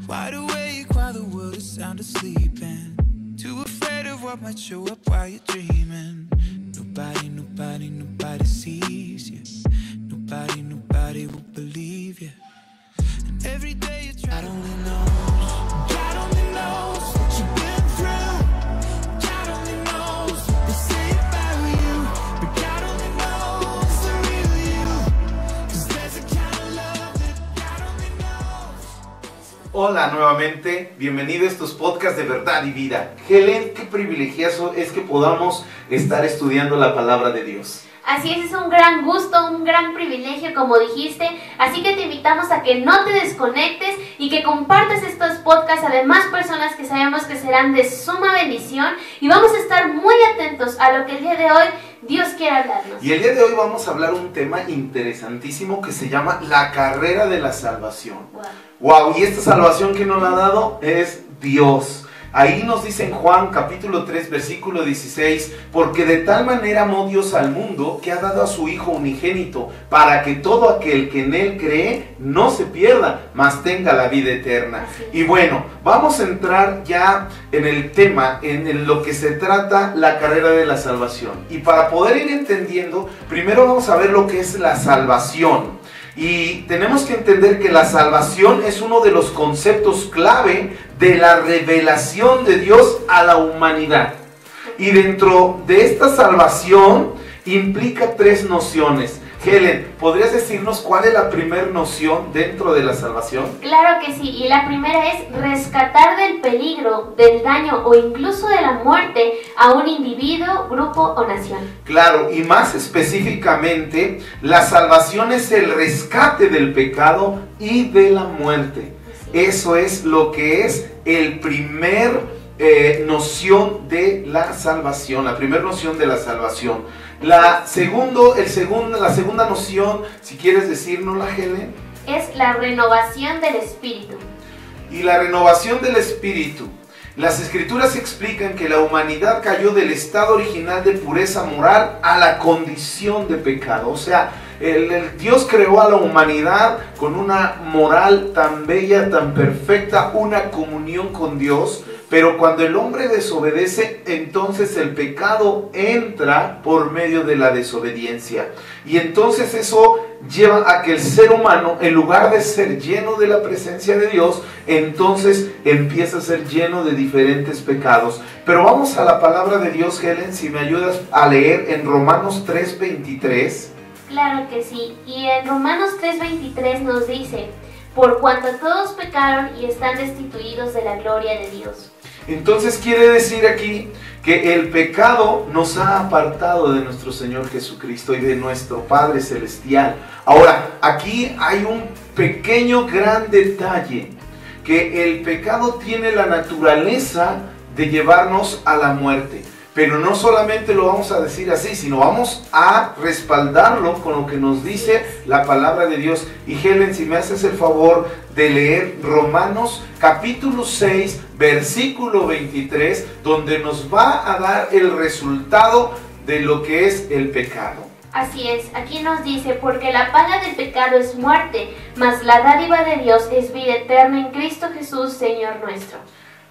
Wide awake while the world is sound asleep, and too afraid of what might show up while you're dreaming. Nobody sees you. Nobody will believe you. And every day you try. God only knows what you've been through. God only knows what they say about you. But God only knows the real you. 'Cause there's a kind of love that God only knows. Hola nuevamente, bienvenido a estos podcasts de verdad y vida. Helen, qué privilegioso es que podamos estar estudiando la palabra de Dios. Así es un gran gusto, un gran privilegio, como dijiste. Así que te invitamos a que no te desconectes y que compartas estos podcasts a demás personas que sabemos que serán de suma bendición. Y vamos a estar muy atentos a lo que el día de hoy Dios quiere hablarnos. Y el día de hoy vamos a hablar un tema interesantísimo que se llama la carrera de la salvación. Wow, y esta salvación que nos la ha dado es Dios. Ahí nos dice en Juan capítulo 3 versículo 16, porque de tal manera amó Dios al mundo que ha dado a su Hijo unigénito, para que todo aquel que en Él cree no se pierda, mas tenga la vida eterna. Y bueno, vamos a entrar ya en el tema, en lo que se trata la carrera de la salvación. Y para poder ir entendiendo, primero vamos a ver lo que es la salvación. Y tenemos que entender que la salvación es uno de los conceptos clave de la revelación de Dios a la humanidad. Y dentro de esta salvación implica tres nociones. Helen, ¿podrías decirnos cuál es la primera noción dentro de la salvación? Claro que sí, y la primera es rescatar del peligro, del daño o incluso de la muerte a un individuo, grupo o nación. Claro, y más específicamente, la salvación es el rescate del pecado y de la muerte. Eso es lo que es el primer noción de la salvación, la primera noción de la salvación. La segunda noción, si quieres decírnosla, Helen, es la renovación del espíritu. Y la renovación del espíritu. Las escrituras explican que la humanidad cayó del estado original de pureza moral a la condición de pecado. O sea, el Dios creó a la humanidad con una moral tan bella, tan perfecta, una comunión con Dios. Pero cuando el hombre desobedece, entonces el pecado entra por medio de la desobediencia. Y entonces eso lleva a que el ser humano, en lugar de ser lleno de la presencia de Dios, entonces empieza a ser lleno de diferentes pecados. Pero vamos a la palabra de Dios, Helen, si me ayudas a leer en Romanos 3:23. Claro que sí, y en Romanos 3:23 nos dice: por cuanto todos pecaron y están destituidos de la gloria de Dios. Entonces quiere decir aquí que el pecado nos ha apartado de nuestro Señor Jesucristo y de nuestro Padre Celestial. Ahora, aquí hay un pequeño gran detalle, que el pecado tiene la naturaleza de llevarnos a la muerte. Pero no solamente lo vamos a decir así, sino vamos a respaldarlo con lo que nos dice la palabra de Dios. Y Helen, si me haces el favor de leer Romanos capítulo 6, versículo 23, donde nos va a dar el resultado de lo que es el pecado. Así es, aquí nos dice: porque la paga del pecado es muerte, mas la dádiva de Dios es vida eterna en Cristo Jesús, Señor nuestro.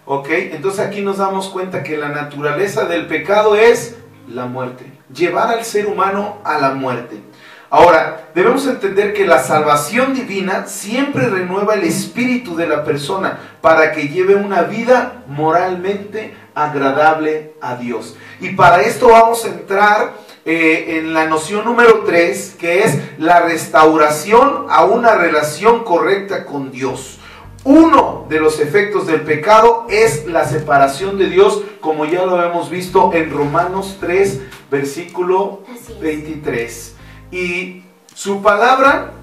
Ok, entonces aquí nos damos cuenta que la naturaleza del pecado es la muerte, llevar al ser humano a la muerte. Ahora, debemos entender que la salvación divina siempre renueva el espíritu de la persona para que lleve una vida moralmente agradable a Dios. Y para esto vamos a entrar en la noción número 3, que es la restauración a una relación correcta con Dios. Uno de los efectos del pecado es la separación de Dios, como ya lo hemos visto en Romanos 3, versículo 23. Y su palabra,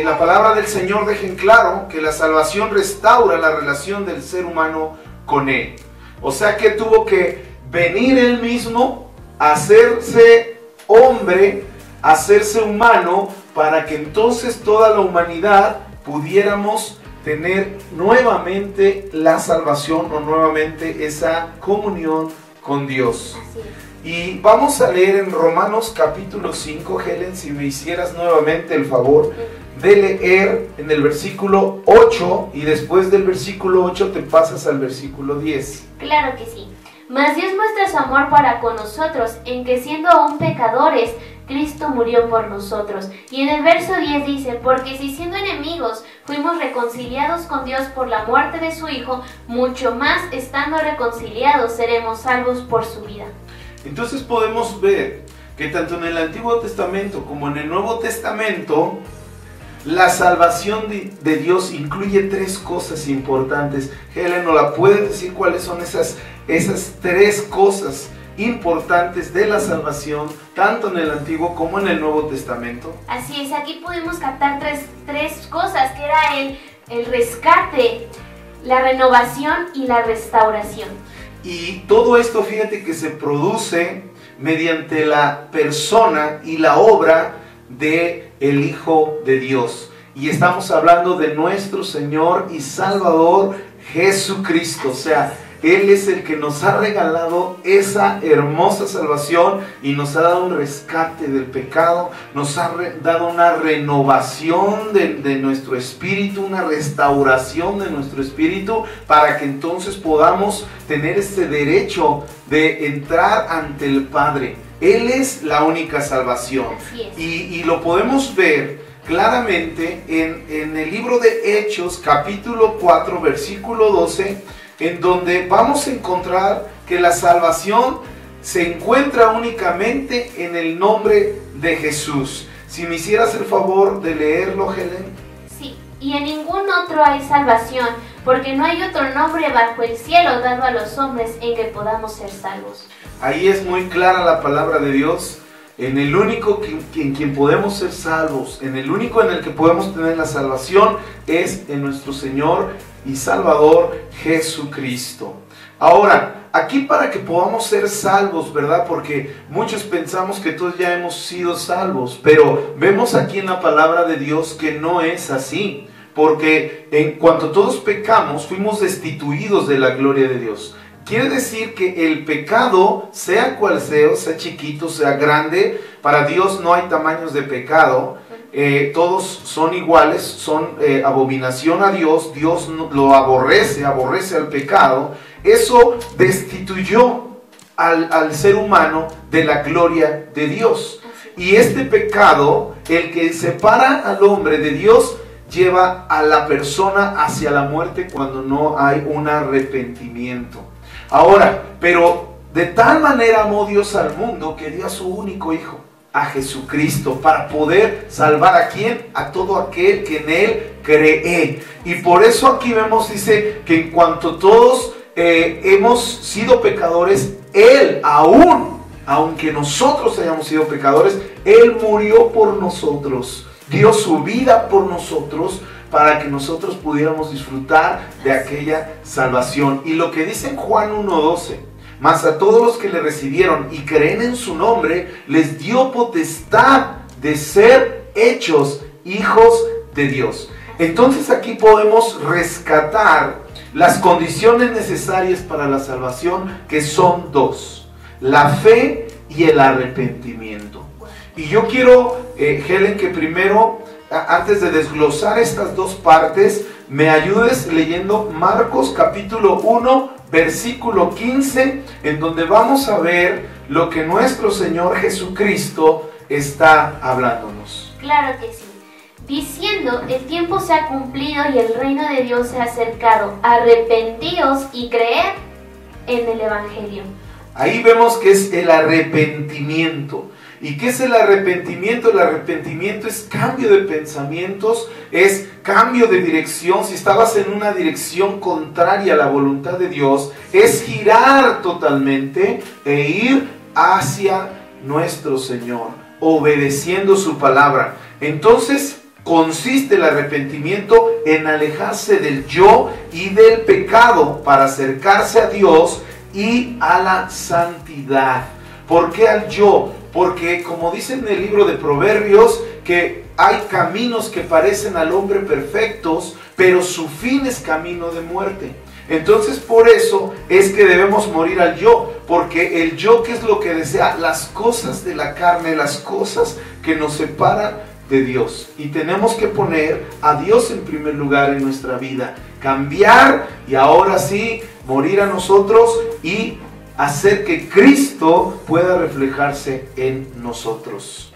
la palabra del Señor, deja en claro que la salvación restaura la relación del ser humano con Él. O sea que tuvo que venir Él mismo a hacerse hombre, a hacerse humano, para que entonces toda la humanidad pudiéramos tener nuevamente la salvación o nuevamente esa comunión con Dios. Y vamos a leer en Romanos capítulo 5, Helen, si me hicieras nuevamente el favor de leer en el versículo 8 y después del versículo 8 te pasas al versículo 10. Claro que sí. Mas Dios muestra su amor para con nosotros, en que siendo aún pecadores, Cristo murió por nosotros. Y en el verso 10 dice, porque si siendo enemigos fuimos reconciliados con Dios por la muerte de su Hijo, mucho más estando reconciliados seremos salvos por su vida. Entonces podemos ver que tanto en el Antiguo Testamento como en el Nuevo Testamento, la salvación de Dios incluye tres cosas importantes. Helen, ¿nos la puedes decir cuáles son esas tres cosas importantes de la salvación, tanto en el Antiguo como en el Nuevo Testamento? Así es, aquí pudimos captar tres cosas, que era el rescate, la renovación y la restauración. Y todo esto, fíjate que se produce mediante la persona y la obra de el Hijo de Dios. Y estamos hablando de nuestro Señor y Salvador Jesucristo. O sea, Él es el que nos ha regalado esa hermosa salvación y nos ha dado un rescate del pecado, nos ha dado una renovación de nuestro espíritu, una restauración de nuestro espíritu, para que entonces podamos tener este derecho de entrar ante el Padre. Él es la única salvación. Así es. Y lo podemos ver claramente en el libro de Hechos, capítulo 4, versículo 12, en donde vamos a encontrar que la salvación se encuentra únicamente en el nombre de Jesús. Si me hicieras el favor de leerlo, Helen. Sí, y en ningún otro hay salvación, porque no hay otro nombre bajo el cielo dado a los hombres en que podamos ser salvos. Ahí es muy clara la palabra de Dios. En el único en quien podemos ser salvos, en el único en el que podemos tener la salvación, es en nuestro Señor y Salvador Jesucristo. Ahora, aquí para que podamos ser salvos, ¿verdad? Porque muchos pensamos que todos ya hemos sido salvos, pero vemos aquí en la palabra de Dios que no es así. Porque en cuanto todos pecamos, fuimos destituidos de la gloria de Dios. Quiere decir que el pecado, sea cual sea chiquito, sea grande, para Dios no hay tamaños de pecado. Todos son iguales, son abominación a Dios. Dios lo aborrece al pecado. Eso destituyó al ser humano de la gloria de Dios. Y este pecado, el que separa al hombre de Dios, lleva a la persona hacia la muerte cuando no hay un arrepentimiento. Ahora, pero de tal manera amó Dios al mundo que dio a su único Hijo, a Jesucristo, para poder salvar ¿a quién? A todo aquel que en Él cree. Y por eso aquí vemos, dice, que en cuanto todos hemos sido pecadores, Él aunque nosotros hayamos sido pecadores, Él murió por nosotros, dio su vida por nosotros, para que nosotros pudiéramos disfrutar de aquella salvación. Y lo que dice en Juan 1:12, mas a todos los que le recibieron y creen en su nombre, les dio potestad de ser hechos hijos de Dios. Entonces aquí podemos rescatar las condiciones necesarias para la salvación, que son dos: la fe y el arrepentimiento. Y yo quiero, Helen, que primero, antes de desglosar estas dos partes, me ayudes leyendo Marcos capítulo 1, versículo 15, en donde vamos a ver lo que nuestro Señor Jesucristo está hablándonos. Claro que sí. Diciendo, el tiempo se ha cumplido y el reino de Dios se ha acercado. Arrepentíos y creed en el Evangelio. Ahí vemos que es el arrepentimiento. ¿Y qué es el arrepentimiento? El arrepentimiento es cambio de pensamientos, es cambio de dirección. Si estabas en una dirección contraria a la voluntad de Dios, es girar totalmente e ir hacia nuestro Señor, obedeciendo su palabra. Entonces, consiste el arrepentimiento en alejarse del yo y del pecado para acercarse a Dios y a la santidad. ¿Por qué al yo? Porque, como dice en el libro de Proverbios, que hay caminos que parecen al hombre perfectos, pero su fin es camino de muerte. Entonces, por eso es que debemos morir al yo, porque el yo, ¿qué es lo que desea? Las cosas de la carne, las cosas que nos separan de Dios. Y tenemos que poner a Dios en primer lugar en nuestra vida. Cambiar y ahora sí morir a nosotros y hacer que Cristo pueda reflejarse en nosotros.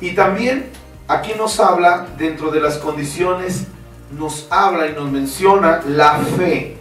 Y también aquí nos habla, dentro de las condiciones, nos habla y nos menciona la fe.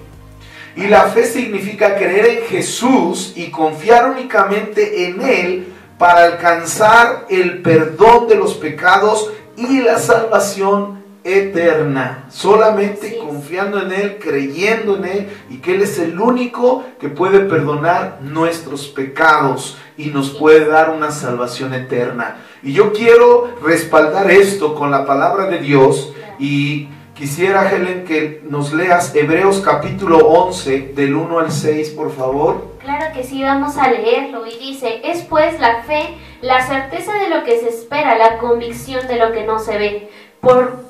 Y la fe significa creer en Jesús y confiar únicamente en Él para alcanzar el perdón de los pecados y la salvación eterna. Solamente confiando en Él, creyendo en Él y que Él es el único que puede perdonar nuestros pecados y nos puede dar una salvación eterna. Y yo quiero respaldar esto con la palabra de Dios y quisiera, Helen, que nos leas Hebreos capítulo 11, del 1 al 6, por favor. Claro que sí, vamos a leerlo. Y dice: es pues la fe, la certeza de lo que se espera, la convicción de lo que no se ve.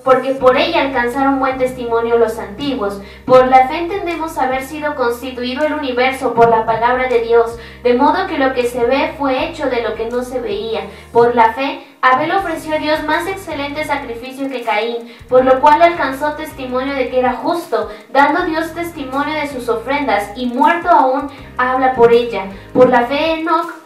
Porque por ella alcanzaron buen testimonio los antiguos. Por la fe entendemos haber sido constituido el universo por la palabra de Dios, de modo que lo que se ve fue hecho de lo que no se veía. Por la fe, Abel ofreció a Dios más excelente sacrificio que Caín, por lo cual alcanzó testimonio de que era justo, dando Dios testimonio de sus ofrendas, y muerto aún habla por ella. Por la fe Enoc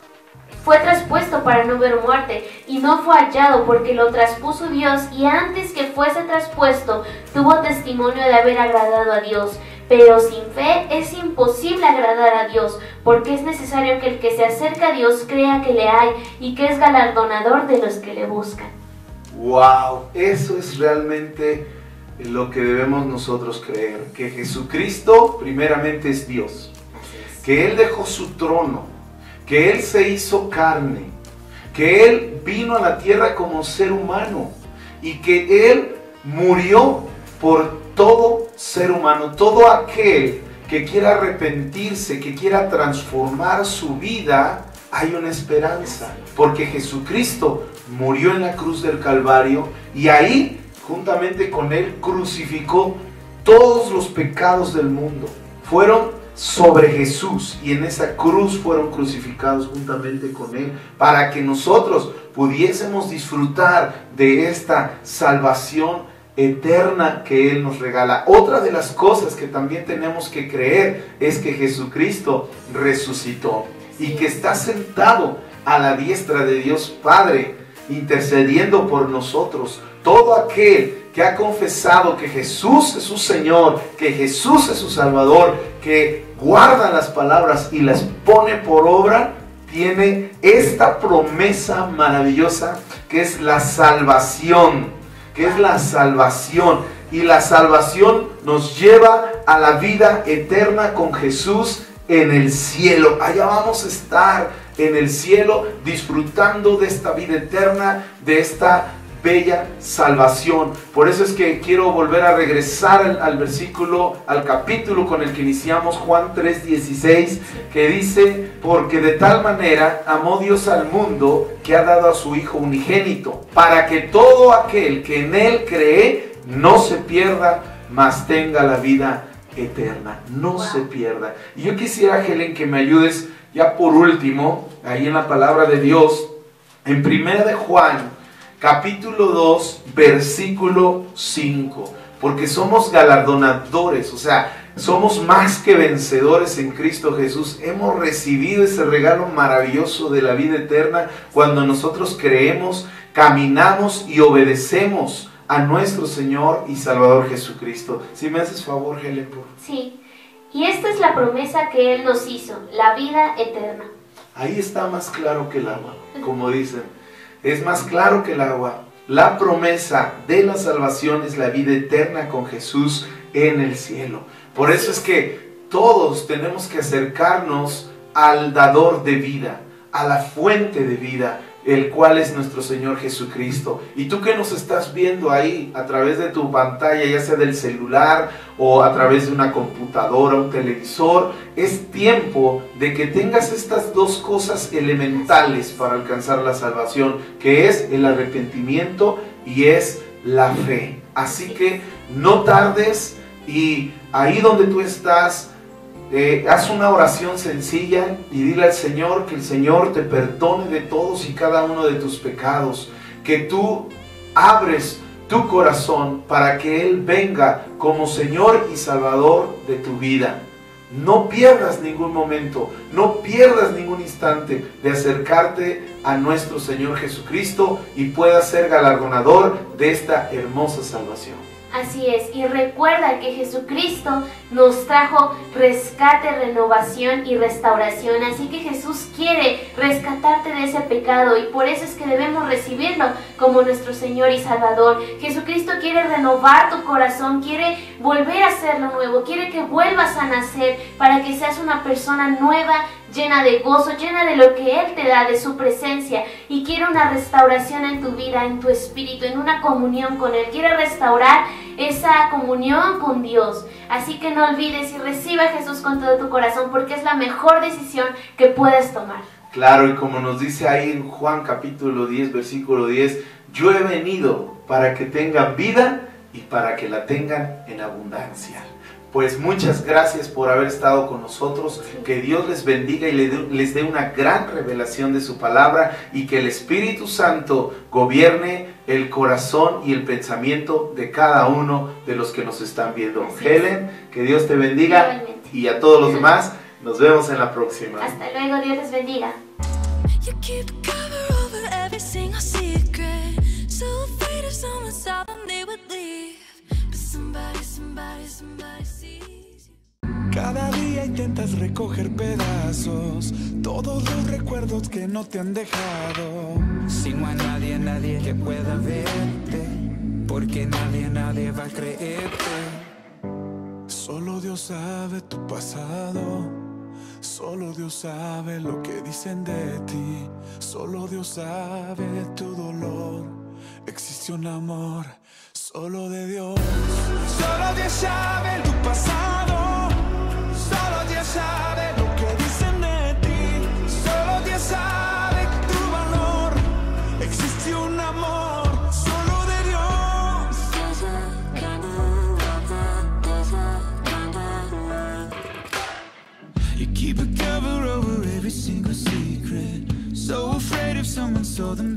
fue traspuesto para no ver muerte, y no fue hallado porque lo traspuso Dios, y antes que fuese traspuesto, tuvo testimonio de haber agradado a Dios. Pero sin fe es imposible agradar a Dios, porque es necesario que el que se acerca a Dios crea que le hay, y que es galardonador de los que le buscan. ¡Wow! Eso es realmente lo que debemos nosotros creer, que Jesucristo primeramente es Dios, que Él dejó su trono, que Él se hizo carne, que Él vino a la tierra como ser humano y que Él murió por todo ser humano. Todo aquel que quiera arrepentirse, que quiera transformar su vida, hay una esperanza, porque Jesucristo murió en la cruz del Calvario y ahí, juntamente con Él, crucificó todos los pecados del mundo. Fueron sobre Jesús y en esa cruz fueron crucificados juntamente con Él para que nosotros pudiésemos disfrutar de esta salvación eterna que Él nos regala. Otra de las cosas que también tenemos que creer es que Jesucristo resucitó y que está sentado a la diestra de Dios Padre, intercediendo por nosotros. Todo aquel que ha confesado que Jesús es su Señor, que Jesús es su Salvador, que guarda las palabras y las pone por obra, tiene esta promesa maravillosa que es la salvación, y la salvación nos lleva a la vida eterna con Jesús en el cielo. Allá vamos a estar en el cielo disfrutando de esta vida eterna, de esta bella salvación. Por eso es que quiero volver a regresar al versículo, al capítulo con el que iniciamos, Juan 3:16, que dice: porque de tal manera amó Dios al mundo que ha dado a su Hijo unigénito, para que todo aquel que en Él cree no se pierda, mas tenga la vida eterna. No se pierda. Y yo quisiera, Helen, que me ayudes ya por último, ahí en la palabra de Dios, en 1 de Juan capítulo 2, versículo 5, porque somos galardonadores, o sea, somos más que vencedores en Cristo Jesús. Hemos recibido ese regalo maravilloso de la vida eterna cuando nosotros creemos, caminamos y obedecemos a nuestro Señor y Salvador Jesucristo. Si me haces favor, Helen, por favor. Sí, y esta es la promesa que Él nos hizo, la vida eterna. Ahí está más claro que el agua, como dicen. Es más claro que el agua. La promesa de la salvación es la vida eterna con Jesús en el cielo. Por eso es que todos tenemos que acercarnos al dador de vida, a la fuente de vida, el cual es nuestro Señor Jesucristo. Y tú que nos estás viendo ahí a través de tu pantalla, ya sea del celular o a través de una computadora, un televisor, es tiempo de que tengas estas dos cosas elementales para alcanzar la salvación, que es el arrepentimiento y es la fe. Así que no tardes y ahí donde tú estás, haz una oración sencilla y dile al Señor que el Señor te perdone de todos y cada uno de tus pecados, que tú abres tu corazón para que Él venga como Señor y Salvador de tu vida. No pierdas ningún momento, no pierdas ningún instante de acercarte a nuestro Señor Jesucristo y puedas ser galardonador de esta hermosa salvación. Así es, y recuerda que Jesucristo nos trajo rescate, renovación y restauración, así que Jesús quiere rescatarte de ese pecado y por eso es que debemos recibirlo como nuestro Señor y Salvador. Jesucristo quiere renovar tu corazón, quiere volver a hacerlo nuevo, quiere que vuelvas a nacer para que seas una persona nueva, llena de gozo, llena de lo que Él te da, de su presencia, y quiere una restauración en tu vida, en tu espíritu, en una comunión con Él. Quiere restaurar esa comunión con Dios. Así que no olvides y recibe a Jesús con todo tu corazón, porque es la mejor decisión que puedes tomar. Claro, y como nos dice ahí en Juan capítulo 10, versículo 10, yo he venido para que tengan vida y para que la tengan en abundancia. Pues muchas gracias por haber estado con nosotros, que Dios les bendiga y les dé una gran revelación de su palabra y que el Espíritu Santo gobierne el corazón y el pensamiento de cada uno de los que nos están viendo. Helen, que Dios te bendiga. Igualmente. Y a todos los demás, nos vemos en la próxima. Hasta luego, Dios les bendiga. You keep cover over every single secret. So afraid if someone saw them they would leave. But somebody sees you. Cada día intentas recoger pedazos, todos los recuerdos que no te han dejado. Si no hay nadie que pueda verte, porque nadie va a creerte. Solo Dios sabe tu pasado, solo Dios sabe lo que dicen de ti, solo Dios sabe tu dolor. Existe un amor solo de Dios. Solo Dios sabe tu pasado, solo Dios sabe lo que dicen de ti, solo Dios sabe tu valor. Existe un amor solo de Dios. You keep a cover over every single secret. So afraid if someone saw them